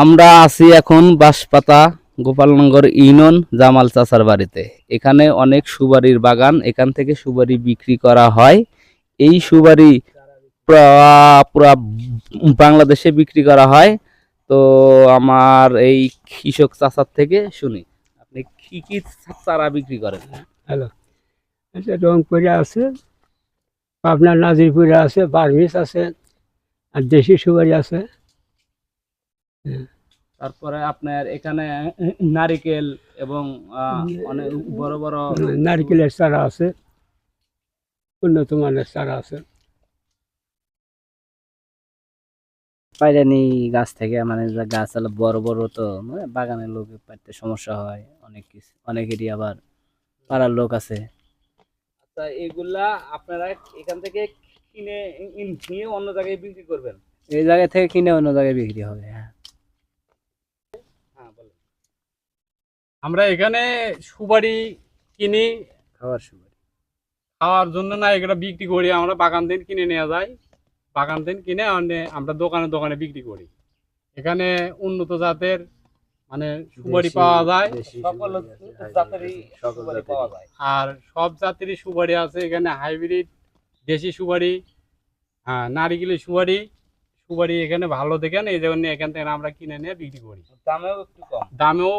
আমরা আছি এখন বাঁশপাতা গোপালনগর ইউনিয়ন জামাল চাচার বাড়িতে। এখানে অনেক সুপারির বাগান, এখান থেকে সুপারি বিক্রি করা হয়। এই সুপারি পুরা বাংলাদেশে বিক্রি করা হয়। তো আমার এই কৃষক চাচার থেকে শুনি আপনি কি কি চারা বিক্রি করেন। হ্যালো, এটা রংপুরে আছে, আপনার নাজিরপুরে আছে, বার্মিস আছে, আর দেশি সুপারি আছে। তারপরে আপনার এখানে নারিকেল এবং অনেক বড় বড় নারকেলের চারা আছে, উন্নত মানের চারা আছে। পাইরানি গাছ থেকে মানে গাছ হলো বড় বড়, তো মানে বাগানের লোক পাইতে সমস্যা হয় অনেক কিছু, অনেকেরই আবার পাড়ার লোক আছে। আচ্ছা, এগুলা আপনারা এখান থেকে কিনে নিয়ে অন্য জায়গায় বিক্রি করবেন? এই জায়গা থেকে কিনে অন্য জায়গায় বিক্রি হবে। হ্যাঁ, হ্যাঁ বলেন। আমরা এখানে সুপারি কিনি খাওয়ার সময় খাওয়ার জন্য না, এগুলো বিক্রি করি। আমরা বাগান থেকে কিনে নেওয়া যায়, বাগান থেকে কিনে আমরা দোকানে দোকানে বিক্রি করি। এখানে উন্নত জাতের মানে সুপারি পাওয়া যায়, সকল জাতেরই সুপারি পাওয়া যায়। আর সব জাতেরই সুপারি আছে এখানে। হাইব্রিড, দেশি সুপারি, হ্যাঁ, নারিকেলের সুপারি সুপারি এখানে ভালো দেখেন, এই জন্য এখান থেকে আমরা কিনে নিয়ে বিক্রি করি। দামেও একটু কম। দামেও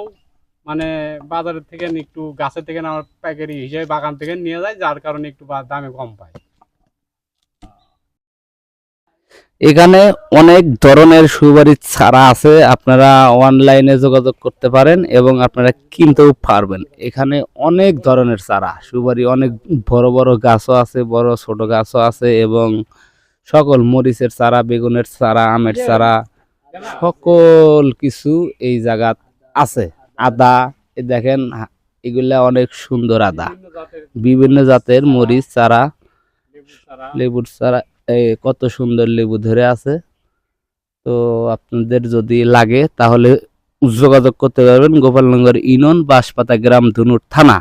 মানে বাজারের থেকে একটু, গাছের থেকে আমার পাইকারি হিসেবে বাগান থেকে নিয়ে যায়, যার কারণে একটু দামে কম পায়। এখানে অনেক ধরনের সুপারির চারা আছে, আপনারা অনলাইনে যোগাযোগ করতে পারেন এবং আপনারা কিনতেও পারবেন। এখানে অনেক ধরনের চারা সুপারি, অনেক বড় বড় গাছও আছে, বড় ছোট গাছও আছে এবং সকল মরিচের চারা, বেগুনের চারা, আমের চারা, সকল কিছু এই জায়গা আছে। আদা, এই দেখেন এগুলা অনেক সুন্দর আদা, বিভিন্ন জাতের মরিচ চারা, লেবুর চারা, কত সুন্দর লেবু ধরে আছে। তো আপনাদের যদি লাগে তাহলে যোগাযোগ করতে পারবেন। গোপালনগর ইউনিয়ন, বাঁশপাতা গ্রাম, ধুনুর থানা।